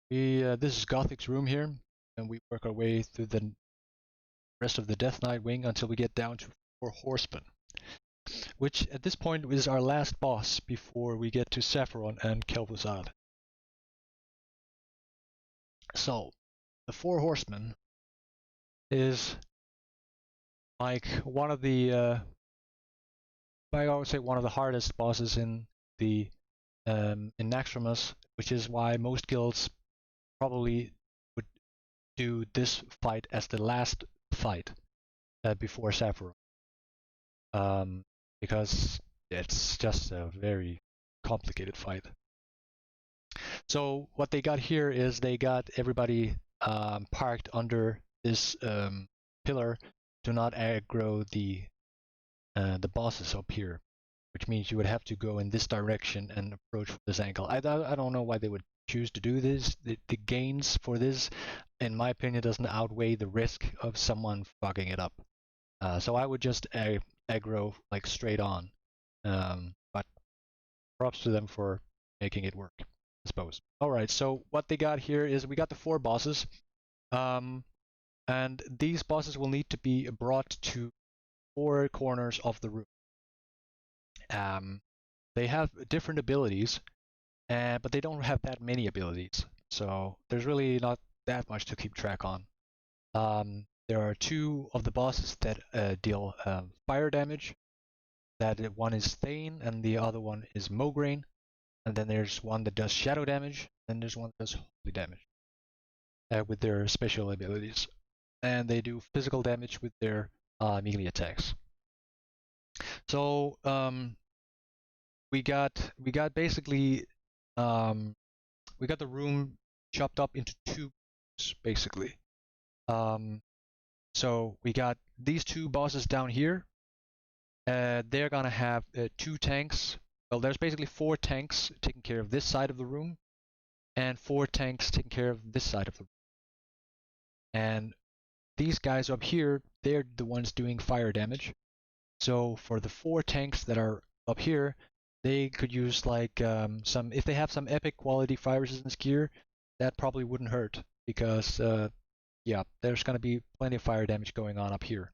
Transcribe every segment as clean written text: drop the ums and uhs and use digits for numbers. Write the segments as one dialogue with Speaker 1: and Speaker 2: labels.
Speaker 1: This is Gothic's room here, and we work our way through the rest of the Death Knight wing until we get down to 4 Horsemen, which at this point is our last boss before we get to Sapphiron and Kel'Thuzad. So, the 4 Horsemen is like one of the, I would say one of the hardest bosses in the in Naxxramas, which is why most guilds probably would do this fight as the last fight before Sapphiron, because it's just a very complicated fight. So what they got here is they got everybody parked under this pillar to not aggro the bosses up here, which means you would have to go in this direction and approach from this angle. I don't know why they would choose to do this. The gains for this, in my opinion, doesn't outweigh the risk of someone fucking it up. So I would just aggro like straight on. But props to them for making it work, I suppose. Alright, so what they got here is we got the 4 bosses. And these bosses will need to be brought to 4 corners of the room. They have different abilities, but they don't have that many abilities. So there's really not that much to keep track on. There are 2 of the bosses that deal fire damage. That one is Thane, and the other one is Mograine. And then there's one that does shadow damage, and there's one that does holy damage with their special abilities. And they do physical damage with their melee attacks. So we got basically we got the room chopped up into 2 groups, basically. So we got these 2 bosses down here. They're gonna have 2 tanks. Well, there's basically 4 tanks taking care of this side of the room, and 4 tanks taking care of this side of the room. And these guys up here, they're the ones doing fire damage. So for the 4 tanks that are up here, they could use like some, if they have some epic quality fire resistance gear, that probably wouldn't hurt, because yeah, there's gonna be plenty of fire damage going on up here.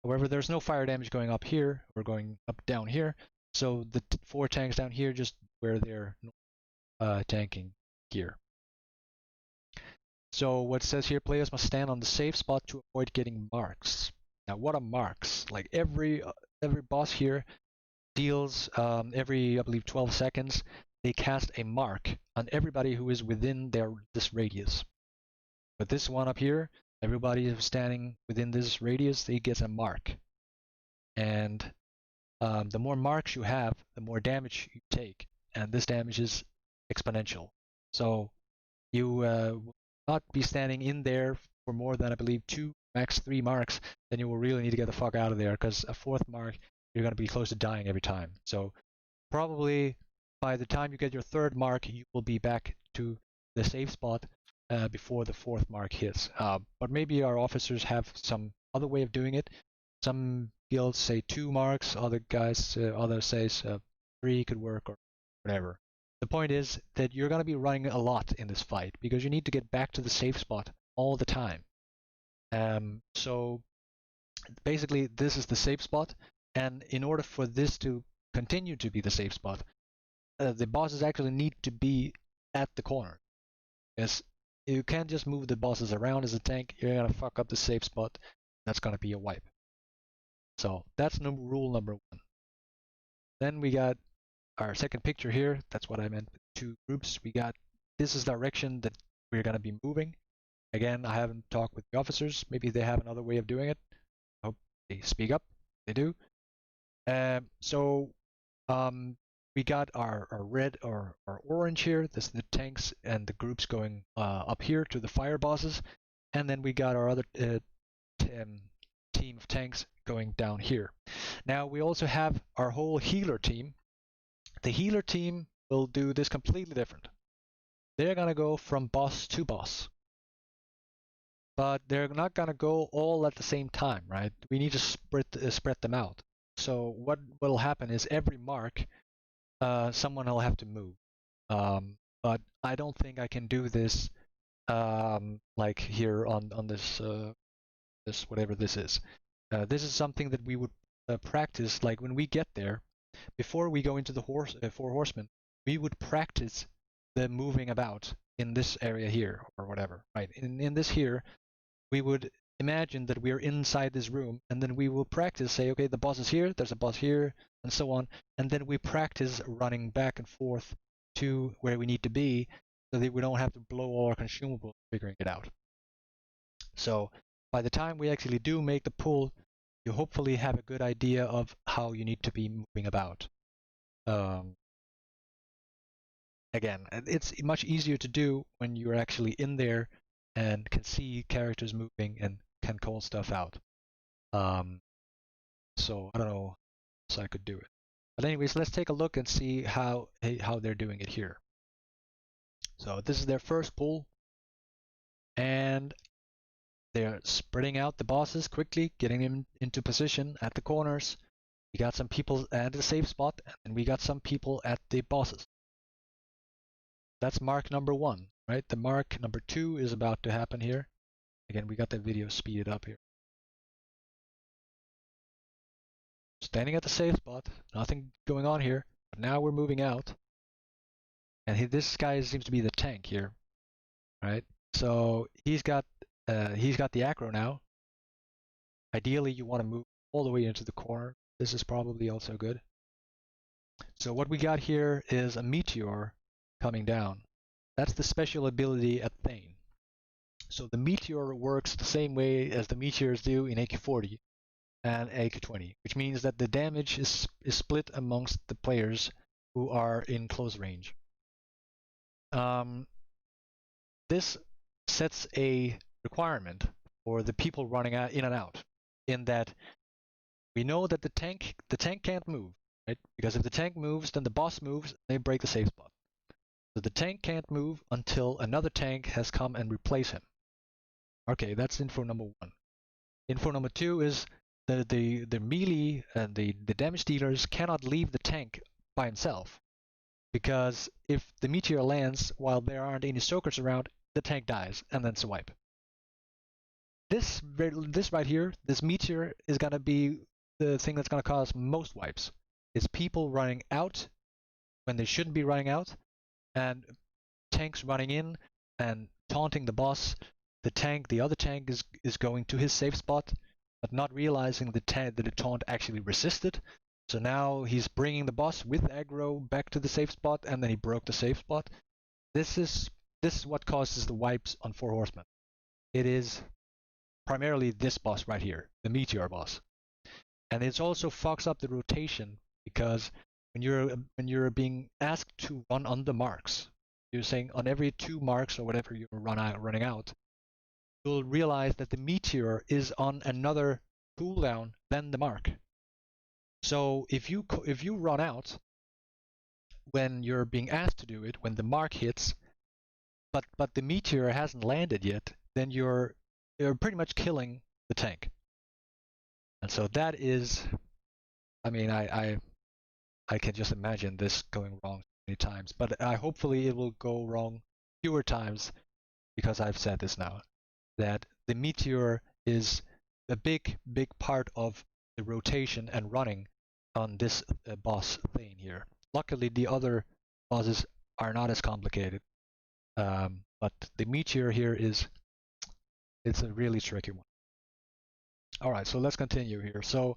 Speaker 1: However, there's no fire damage going up here or going up down here, so the 4 tanks down here just wear their tanking gear. So what it says here, players must stand on the safe spot to avoid getting marks. Now, what are marks? Like every boss here deals every, I believe, 12 seconds, they cast a mark on everybody who is within this radius. But this one up here, everybody who's standing within this radius, they get a mark. And the more marks you have, the more damage you take. And this damage is exponential. So you will not be standing in there for more than, I believe, 2, max 3 marks. Then you will really need to get the fuck out of there, because a 4th mark, you're going to be close to dying every time. So probably by the time you get your 3rd mark, you will be back to the safe spot before the 4th mark hits. But maybe our officers have some other way of doing it. Some guilds say 2 marks, other guys, others say 3 could work, or whatever. The point is that you're going to be running a lot in this fight, because you need to get back to the safe spot all the time. So basically this is the safe spot, and in order for this to continue to be the safe spot, the bosses actually need to be at the corner. Because you can't just move the bosses around as a tank, you're gonna fuck up the safe spot, that's gonna be a wipe. So that's rule number 1. Then we got our second picture here, that's what I meant with 2 groups. We got, this is the direction that we're gonna be moving. Again, I haven't talked with the officers, maybe they have another way of doing it. I hope they speak up, they do. We got our red or our orange here. This is the tanks and the groups going up here to the fire bosses, and then we got our other team of tanks going down here. Now we also have our whole healer team. The healer team will do this completely different. They're gonna go from boss to boss, but they're not gonna go all at the same time, right? We need to spread them out. So what will happen is every mark, someone will have to move. But I don't think I can do this like here on this this whatever this is. This is something that we would practice, like when we get there, before we go into the four horsemen, we would practice the moving about in this area here or whatever, right? In this here, we would imagine that we're inside this room, and then we will practice, say, okay, the boss is here, there's a boss here, and so on, and then we practice running back and forth to where we need to be, so that we don't have to blow all our consumables figuring it out. So by the time we actually do make the pull, you hopefully have a good idea of how you need to be moving about. Again, it's much easier to do when you're actually in there and can see characters moving and can call stuff out. So I don't know so I could do it. But anyways, let's take a look and see how they're doing it here. So this is their first pull, and they're spreading out the bosses quickly, getting them into position at the corners. We got some people at the safe spot, and we got some people at the bosses. That's mark number 1, right? The mark number 2 is about to happen here. Again, we got the video speeded up here. Standing at the safe spot, nothing going on here, but now we're moving out. And this guy seems to be the tank here, right? So he's got the aggro now. Ideally, you want to move all the way into the corner. This is probably also good. So what we got here is a meteor coming down. That's the special ability at Thane. So the meteor works the same way as the meteors do in AK-40 and AK-20, which means that the damage is split amongst the players who are in close range. This sets a requirement for the people running in and out, in that we know that the tank can't move, right? Because if the tank moves, then the boss moves, they break the safe spot. So the tank can't move until another tank has come and replace him. Okay, that's info number 1. Info number 2 is the melee and the damage dealers cannot leave the tank by himself, because if the meteor lands while there aren't any soakers around, the tank dies, and then it's a wipe. This right here, this meteor is gonna be the thing that's gonna cause most wipes. It's people running out when they shouldn't be running out, and tanks running in and taunting the boss. The other tank is going to his safe spot, but not realizing that the taunt actually resisted. So now he's bringing the boss with aggro back to the safe spot, and then he broke the safe spot. This is what causes the wipes on Four Horsemen. It is primarily this boss right here, the meteor boss, and it also fucks up the rotation, because when you're being asked to run on the marks, you're saying on every 2 marks or whatever you're running out, you'll realize that the meteor is on another cooldown than the mark. So if you run out when you're being asked to do it, when the mark hits, but the meteor hasn't landed yet, then you're pretty much killing the tank. And so that is, I mean, I can just imagine this going wrong many times, but hopefully it will go wrong fewer times, because I've said this now, that the meteor is a big part of the rotation and running on this boss thing here. Luckily, the other bosses are not as complicated, but the meteor here it's a really tricky one. All right, so let's continue here. So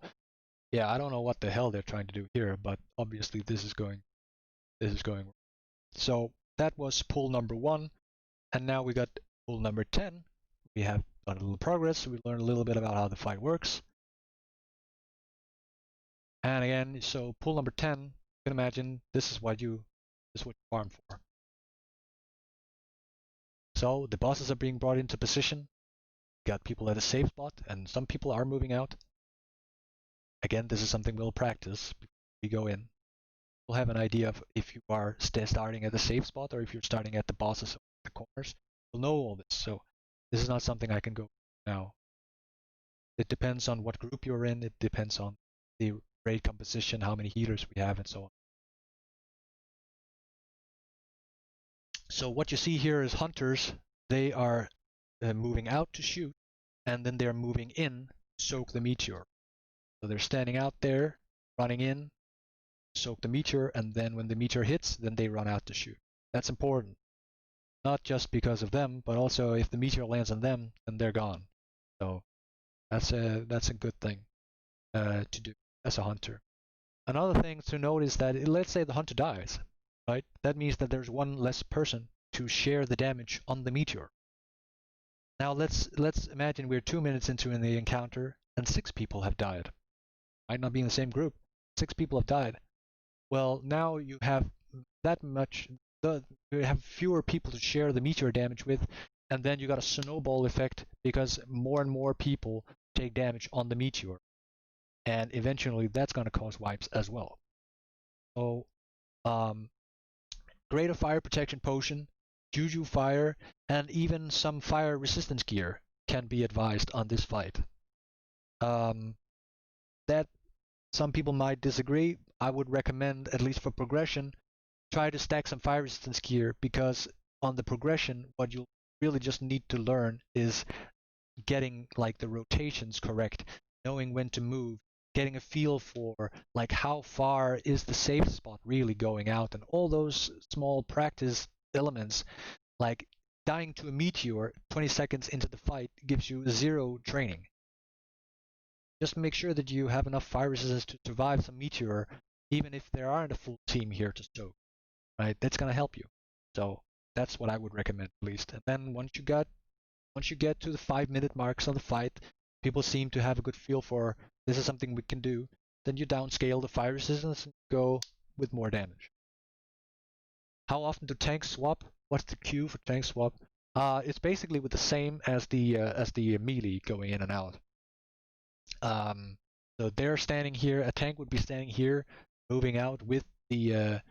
Speaker 1: yeah, I don't know what the hell they're trying to do here, but obviously this is going. So that was pull number 1, and now we got pull number 10. We have done a little progress. We learned a little bit about how the fight works. And again, so pull number 10, you can imagine this is what you farm for. So the bosses are being brought into position. Got people at a safe spot, and some people are moving out. Again, this is something we'll practice before we go in. We'll have an idea of if you are starting at the safe spot or if you're starting at the bosses or the corners. We'll know all this, so this is not something I can go now. It depends on what group you're in. It depends on the raid composition, how many healers we have, and so on. So what you see here is hunters. they are moving out to shoot, and then they're moving in to soak the meteor. So they're standing out there, running in, soak the meteor, and then when the meteor hits, then they run out to shoot. That's important, not just because of them, but also if the meteor lands on them, then they're gone. So that's a good thing to do as a hunter. Another thing to note is that let's say the hunter dies, right? That means that there's one less person to share the damage on the meteor. Now let's imagine we're 2 minutes into the encounter and 6 people have died. Might not be in the same group. 6 people have died. Well, now you have that much. You have fewer people to share the meteor damage with, and then you got a snowball effect because more and more people take damage on the meteor, and eventually that's going to cause wipes as well. So, greater fire protection potion, juju fire, and even some fire resistance gear can be advised on this fight. That some people might disagree. I would recommend, at least for progression, try to stack some fire resistance gear, because on the progression, what you really just need to learn is getting like the rotations correct, knowing when to move, getting a feel for like how far is the safe spot really going out, and all those small practice elements. Like dying to a meteor 20 seconds into the fight gives you 0 training. Just make sure that you have enough fire resistance to survive some meteor, even if there aren't a full team here to soak. Right? That's gonna help you. So that's what I would recommend at least. And then once you get to the 5 minute marks of the fight, people seem to have a good feel for this is something we can do. Then you downscale the fire resistance and go with more damage. How often do tanks swap? What's the queue for tank swap? It's basically with the same as the melee going in and out. So they're standing here. A tank would be standing here, moving out with the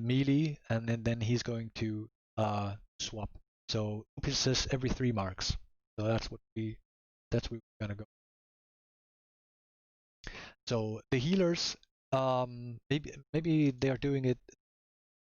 Speaker 1: melee, and then he's going to swap. So 2 pieces every 3 marks. So that's where we're gonna go. So the healers, maybe they're doing it